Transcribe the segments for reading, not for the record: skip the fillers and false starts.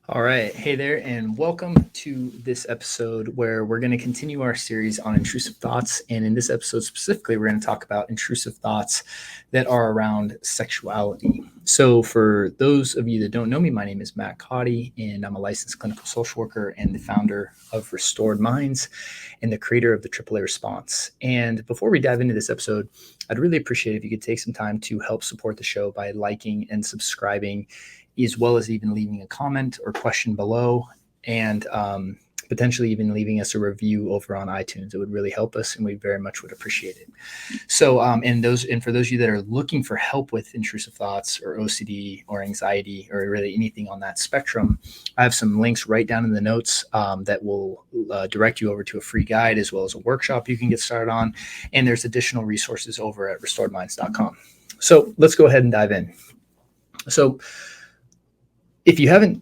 All right. Hey there, and welcome to this episode where we're going to continue our series on intrusive thoughts. And in this episode specifically, we're going to talk about intrusive thoughts that are around sexuality. So, for those of you that don't know me, my name is Matt Cotty, and I'm a licensed clinical social worker and the founder of Restored Minds and the creator of the AAA Response. And before we dive into this episode, I'd really appreciate if you could take some time to help support the show by liking and subscribing, as well as even leaving a comment or question below, and potentially even leaving us a review over on iTunes. It would really help us, and we very much would appreciate it. So, and for those of you that are looking for help with intrusive thoughts or OCD or anxiety or really anything on that spectrum, I have some links right down in the notes that will direct you over to a free guide as well as a workshop you can get started on. And there's additional resources over at restoredminds.com. So let's go ahead and dive in. So, if you haven't,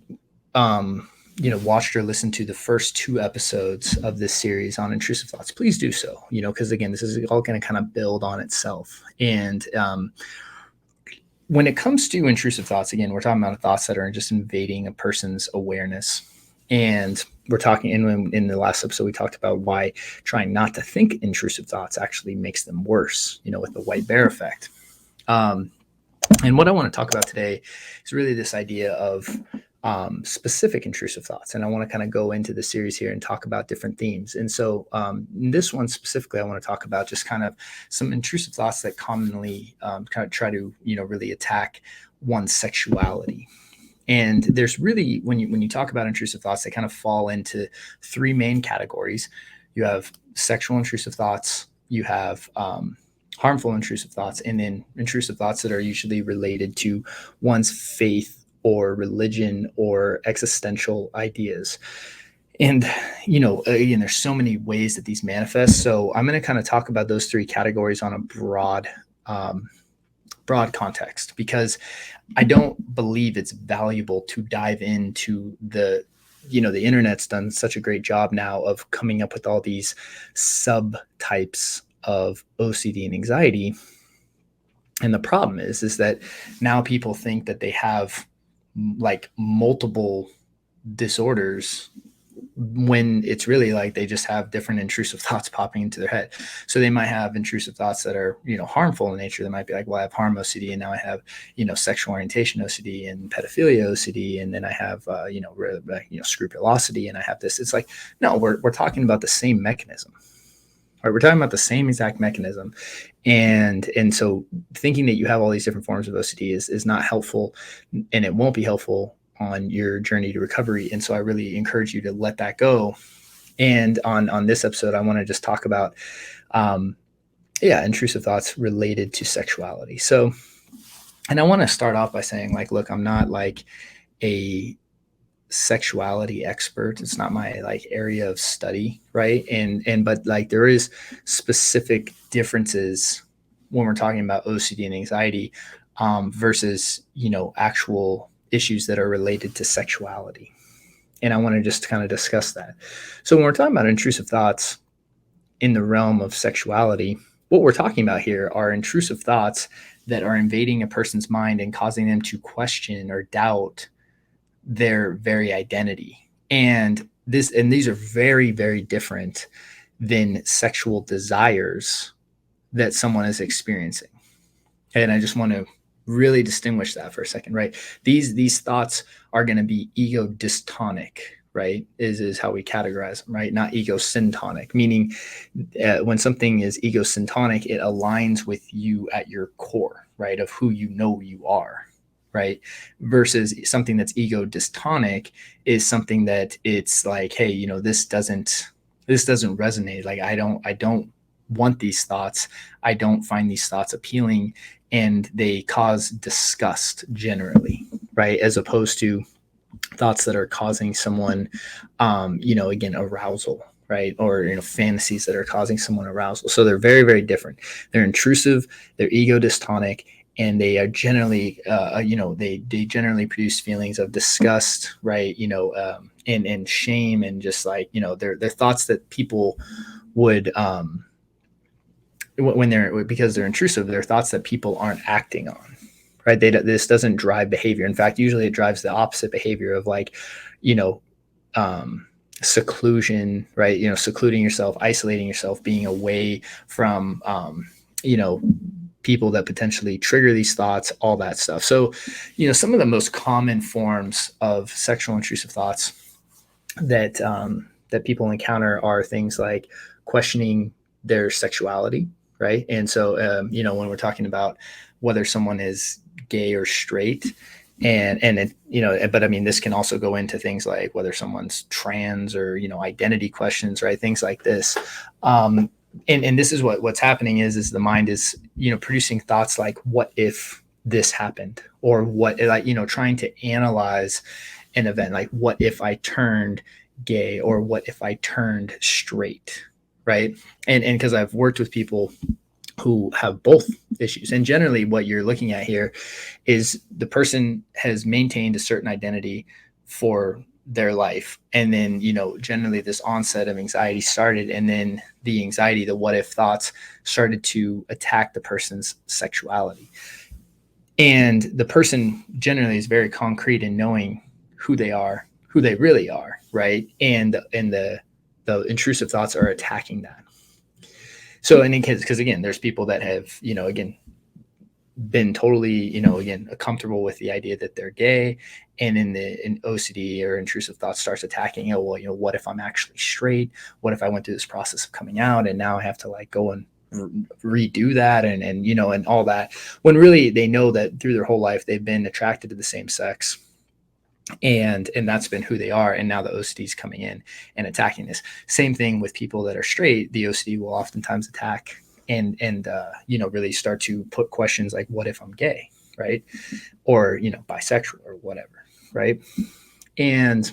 watched or listened to the first two episodes of this series on intrusive thoughts, please do so. Because again, this is all going to kind of build on itself. And when it comes to intrusive thoughts, again, we're talking about thoughts that are just invading a person's awareness. And we're talking in the last episode, we talked about why trying not to think intrusive thoughts actually makes them worse. With the white bear effect. And what I want to talk about today is really this idea of specific intrusive thoughts. And I want to kind of go into the series here and talk about different themes. And so in this one specifically, I want to talk about just kind of some intrusive thoughts that commonly kind of try to, really attack one's sexuality. And there's really, when you talk about intrusive thoughts, they kind of fall into three main categories. You have sexual intrusive thoughts, you have harmful intrusive thoughts, and then intrusive thoughts that are usually related to one's faith or religion or existential ideas. And, again, there's so many ways that these manifest. So I'm going to kind of talk about those three categories on a broad context, because I don't believe it's valuable to dive into the internet's done such a great job now of coming up with all these subtypes of OCD and anxiety. And the problem is that now people think that they have like multiple disorders, when it's really like they just have different intrusive thoughts popping into their head. So they might have intrusive thoughts that are, harmful in nature. They might be like, well, I have harm OCD, and now I have, sexual orientation OCD and pedophilia OCD. And then I have, scrupulosity, and I have this. It's like, no, we're talking about the same mechanism. Right, we're talking about the same exact mechanism. And so thinking that you have all these different forms of OCD is not helpful, and it won't be helpful on your journey to recovery. And so I really encourage you to let that go. And on this episode, I want to just talk about, intrusive thoughts related to sexuality. So, and I want to start off by saying, like, look, I'm not like a sexuality expert. It's not my area of study, right? But there is specific differences when we're talking about OCD and anxiety versus actual issues that are related to sexuality. And I want to just kind of discuss that. So when we're talking about intrusive thoughts in the realm of sexuality, what we're talking about here are intrusive thoughts that are invading a person's mind and causing them to question or doubt their very identity. And these are very, very different than sexual desires that someone is experiencing. And I just want to really distinguish that for a second, right? These thoughts are going to be ego dystonic, right? Is how we categorize them, right? Not ego syntonic, meaning when something is ego syntonic, it aligns with you at your core, right? Of who you are. Right. Versus something that's ego dystonic is something that it's like, hey, this doesn't resonate. Like, I don't want these thoughts. I don't find these thoughts appealing, and they cause disgust generally. Right. As opposed to thoughts that are causing someone, again, arousal. Right. Or, fantasies that are causing someone arousal. So they're very, very different. They're intrusive. They're ego dystonic. And they are generally, they generally produce feelings of disgust, right? And shame, and just like, they're thoughts that people would, because they're intrusive, they're thoughts that people aren't acting on, right? This doesn't drive behavior. In fact, usually it drives the opposite behavior of like, you know, seclusion, right? You know, secluding yourself, isolating yourself, being away from, you know, people that potentially trigger these thoughts, all that stuff. So, you know, some of the most common forms of sexual intrusive thoughts that that people encounter are things like questioning their sexuality, right? And so, you know, when we're talking about whether someone is gay or straight, and it, you know, but I mean, this can also go into things like whether someone's trans or, you know, identity questions, right? Things like this. And this is what's happening is the mind is, you know, producing thoughts like, what if this happened? Or what, like, you know, trying to analyze an event, like what if I turned gay, or what if I turned straight, right? And because I've worked with people who have both issues, and generally what you're looking at here is the person has maintained a certain identity for their life, and then, you know, generally this onset of anxiety started, and then the anxiety, the what if thoughts started to attack the person's sexuality, and the person generally is very concrete in knowing who they are, who they really are, right? And the intrusive thoughts are attacking that. So, and because again, there's people that have, you know, again, been totally, you know, again, comfortable with the idea that they're gay, and in OCD or intrusive thoughts starts attacking, oh, well, you know, what if I'm actually straight? What if I went through this process of coming out and now I have to like go and redo that, and you know, and all that, when really they know that through their whole life they've been attracted to the same sex, and that's been who they are, and now the OCD is coming in and attacking this. Same thing with people that are straight. The OCD will oftentimes attack and you know, really start to put questions like, what if I'm gay, right? Or, you know, bisexual or whatever, right? And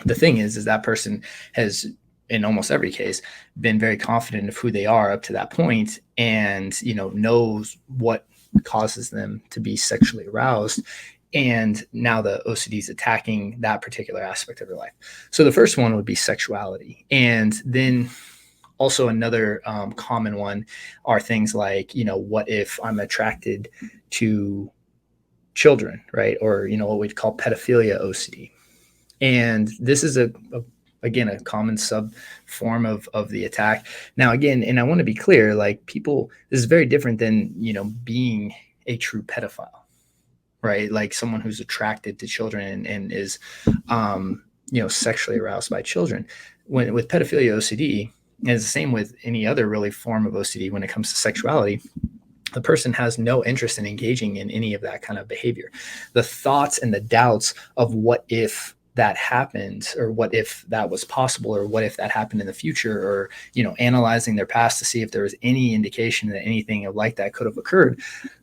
the thing is that person has, in almost every case, been very confident of who they are up to that point, and, you know, knows what causes them to be sexually aroused. And now the OCD is attacking that particular aspect of their life. So the first one would be sexuality. And then also another common one are things like, you know, what if I'm attracted to children, right? Or, you know, what we'd call pedophilia OCD. And this is again, a common sub form of the attack. Now, again, and I want to be clear, like, people, this is very different than, you know, being a true pedophile, right? Like someone who's attracted to children and is, you know, sexually aroused by children. When with pedophilia OCD, and it's the same with any other really form of OCD when it comes to sexuality, the person has no interest in engaging in any of that kind of behavior. The thoughts and the doubts of what if that happened, or what if that was possible, or what if that happened in the future, or, you know, analyzing their past to see if there was any indication that anything like that could have occurred,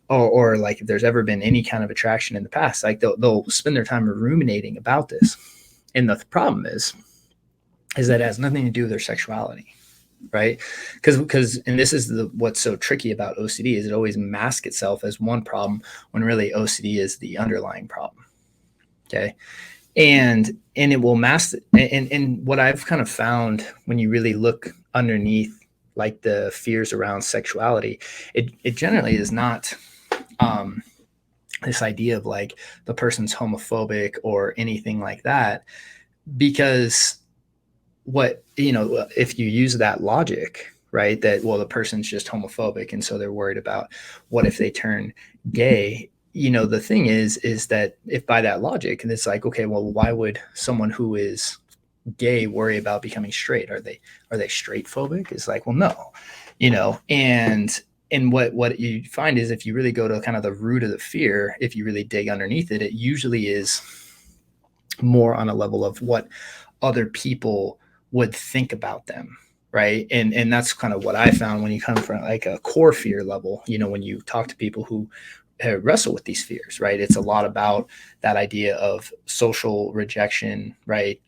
or like if there's ever been any kind of attraction in the past, like they'll spend their time ruminating about this. And the problem is that it has nothing to do with their sexuality, right? Because and this is what's so tricky about OCD is it always masks itself as one problem when really OCD is the underlying problem. Okay. And it will mask it. And what I've kind of found when you really look underneath, like the fears around sexuality, it generally is not this idea of like the person's homophobic or anything like that, because what, you know, if you use that logic, right, that, well, the person's just homophobic and so they're worried about what if they turn gay, you know, the thing is that if by that logic, and it's like, okay, well, why would someone who is gay worry about becoming straight? Are they straight phobic? It's like, well, no, you know. And what you find is if you really go to kind of the root of the fear, if you really dig underneath it, it usually is more on a level of what other people would think about them, right? And that's kind of what I found when you come from like a core fear level, you know, when you talk to people who wrestle with these fears, right? It's a lot about that idea of social rejection, right?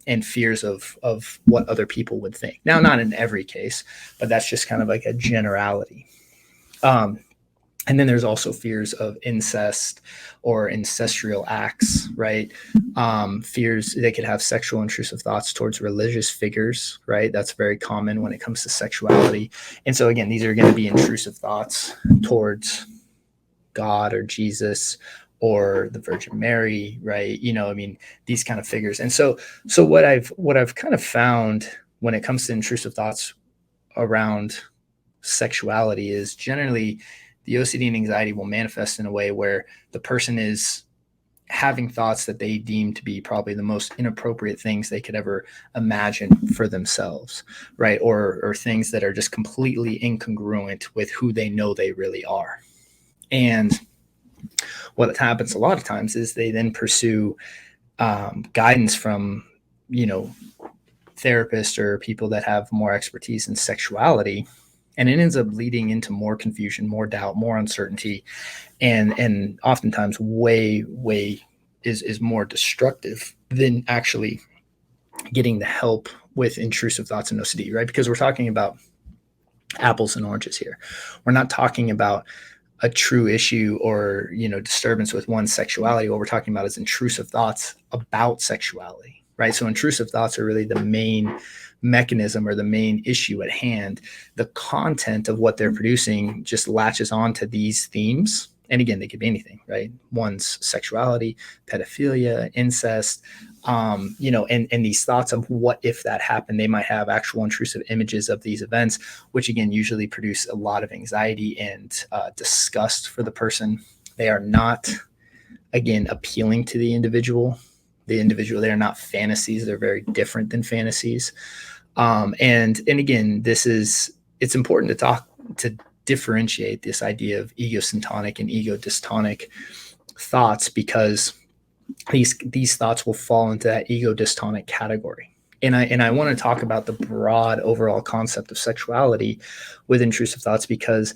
And fears of what other people would think. Now, not in every case, but that's just kind of like a generality. And then there's also fears of incest or ancestral acts, right? Fears, they could have sexual intrusive thoughts towards religious figures, right? That's very common when it comes to sexuality. And so again, these are going to be intrusive thoughts towards God or Jesus or the Virgin Mary, right? I mean, these kind of figures. And so what I've kind of found when it comes to intrusive thoughts around sexuality is generally the OCD and anxiety will manifest in a way where the person is having thoughts that they deem to be probably the most inappropriate things they could ever imagine for themselves, right? Or things that are just completely incongruent with who they know they really are. And what happens a lot of times is they then pursue guidance from, therapists or people that have more expertise in sexuality. And it ends up leading into more confusion, more doubt, more uncertainty, and oftentimes way is more destructive than actually getting the help with intrusive thoughts and OCD, right? Because we're talking about apples and oranges here. We're not talking about a true issue or disturbance with one's sexuality. What we're talking about is intrusive thoughts about sexuality, right? So intrusive thoughts are really the main mechanism or the main issue at hand. The content of what they're producing just latches on to these themes. And again, they could be anything, right? One's sexuality, pedophilia, incest, and these thoughts of what if that happened. They might have actual intrusive images of these events, which again usually produce a lot of anxiety and disgust for the person. They are not, again, appealing to the individual. They are not fantasies. They're very different than fantasies. And again, it's important to differentiate this idea of egocentric and ego dystonic thoughts, because these thoughts will fall into that ego dystonic category. And I want to talk about the broad overall concept of sexuality with intrusive thoughts, because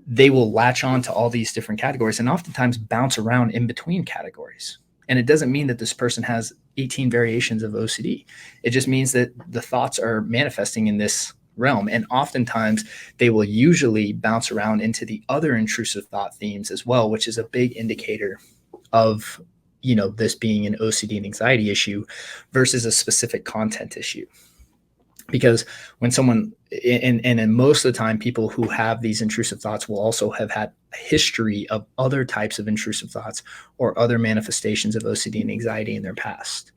they will latch on to all these different categories and oftentimes bounce around in between categories. And it doesn't mean that this person has 18 variations of OCD. It just means that the thoughts are manifesting in this realm. And oftentimes they will usually bounce around into the other intrusive thought themes as well, which is a big indicator of, this being an OCD and anxiety issue versus a specific content issue. Because when someone, and most of the time, people who have these intrusive thoughts will also have had a history of other types of intrusive thoughts or other manifestations of OCD and anxiety in their past.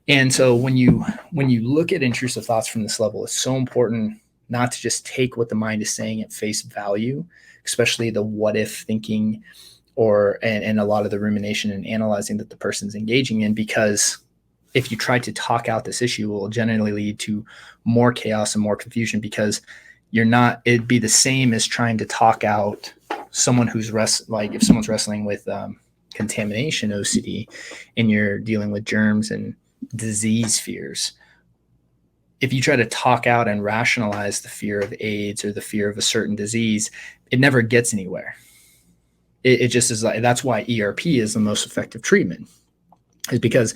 And so when you look at intrusive thoughts from this level, it's so important not to just take what the mind is saying at face value, especially the what if thinking and a lot of the rumination and analyzing that the person's engaging in, because if you try to talk out this issue, it will generally lead to more chaos and more confusion, because it'd be the same as trying to talk out someone who's if someone's wrestling with contamination OCD and you're dealing with germs and disease fears. If you try to talk out and rationalize the fear of AIDS or the fear of a certain disease, it never gets anywhere. It just is like, that's why ERP is the most effective treatment, is because,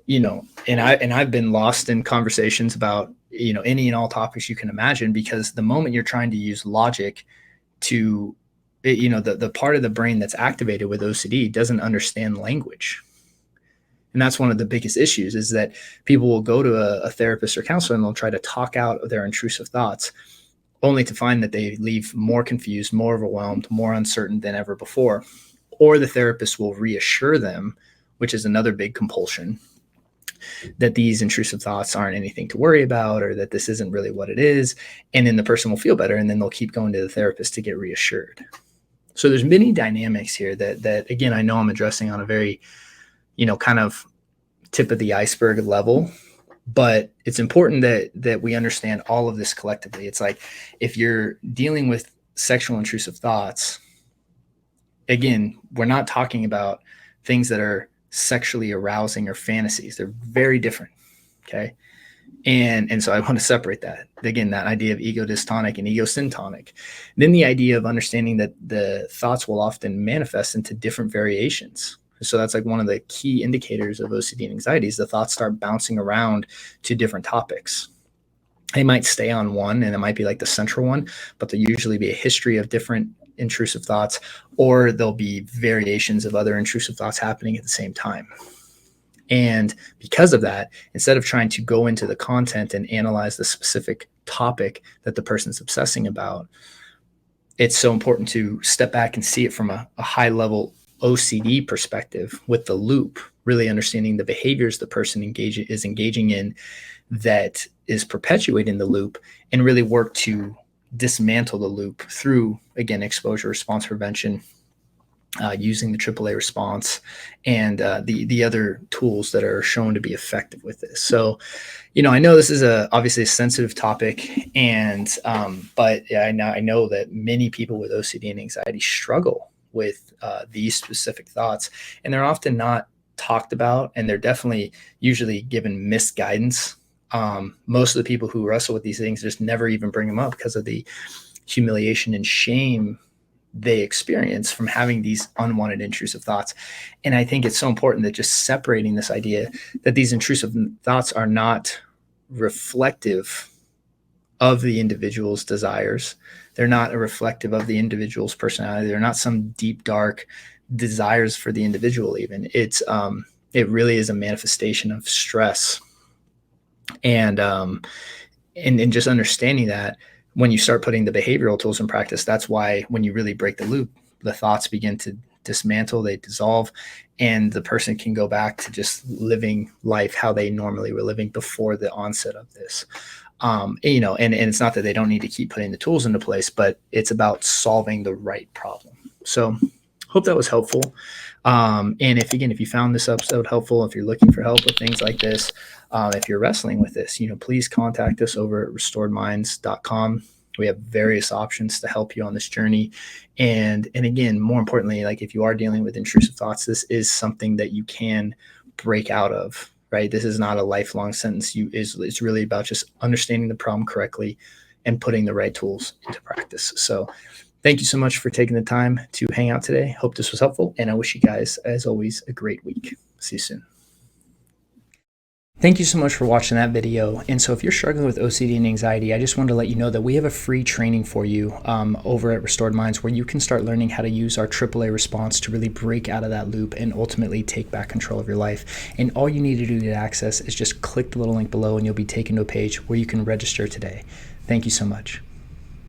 and I've been lost in conversations about, any and all topics you can imagine, because the moment you're trying to use logic to, the part of the brain that's activated with OCD doesn't understand language. And that's one of the biggest issues, is that people will go to a therapist or counselor and they'll try to talk out their intrusive thoughts, only to find that they leave more confused, more overwhelmed, more uncertain than ever before. Or the therapist will reassure them, which is another big compulsion, that these intrusive thoughts aren't anything to worry about, or that this isn't really what it is. And then the person will feel better, and then they'll keep going to the therapist to get reassured. So there's many dynamics here that again, I know I'm addressing on a very, kind of tip of the iceberg level, but it's important that we understand all of this collectively. It's like, if you're dealing with sexual intrusive thoughts, again, we're not talking about things that are sexually arousing or fantasies. They're very different. Okay. And so I want to separate that. Again, that idea of ego dystonic and ego syntonic. Then the idea of understanding that the thoughts will often manifest into different variations. So that's like one of the key indicators of OCD and anxiety, is the thoughts start bouncing around to different topics. They might stay on one, and it might be like the central one, but there'll usually be a history of different intrusive thoughts, or there'll be variations of other intrusive thoughts happening at the same time. And because of that, instead of trying to go into the content and analyze the specific topic that the person's obsessing about, it's so important to step back and see it from a high level OCD perspective with the loop, really understanding the behaviors the person is engaging in that is perpetuating the loop, and really work to dismantle the loop through, again, exposure response prevention, using the AAA response, and the other tools that are shown to be effective with this. So, I know this is obviously a sensitive topic, and but yeah, I know that many people with OCD and anxiety struggle with these specific thoughts, and they're often not talked about, and they're definitely usually given misguidance. Most of the people who wrestle with these things just never even bring them up because of the humiliation and shame they experience from having these unwanted intrusive thoughts. And I think it's so important that just separating this idea that these intrusive thoughts are not reflective of the individual's desires. They're not a reflective of the individual's personality. They're not some deep, dark desires for the individual even. It really is a manifestation of stress. And just understanding that, when you start putting the behavioral tools in practice, that's why when you really break the loop, the thoughts begin to dismantle, they dissolve, and the person can go back to just living life how they normally were living before the onset of this. And it's not that they don't need to keep putting the tools into place, but it's about solving the right problem. So hope that was helpful. And if you found this episode helpful, if you're looking for help with things like this, if you're wrestling with this, please contact us over at restoredminds.com. We have various options to help you on this journey. And again, more importantly, like if you are dealing with intrusive thoughts, this is something that you can break out of, right? This is not a lifelong sentence. It's really about just understanding the problem correctly and putting the right tools into practice. So thank you so much for taking the time to hang out today. Hope this was helpful, and I wish you guys, as always, a great week. See you soon. Thank you so much for watching that video. And so if you're struggling with OCD and anxiety, I just wanted to let you know that we have a free training for you over at Restored Minds, where you can start learning how to use our AAA response to really break out of that loop and ultimately take back control of your life. And all you need to do to access is just click the little link below, and you'll be taken to a page where you can register today. Thank you so much.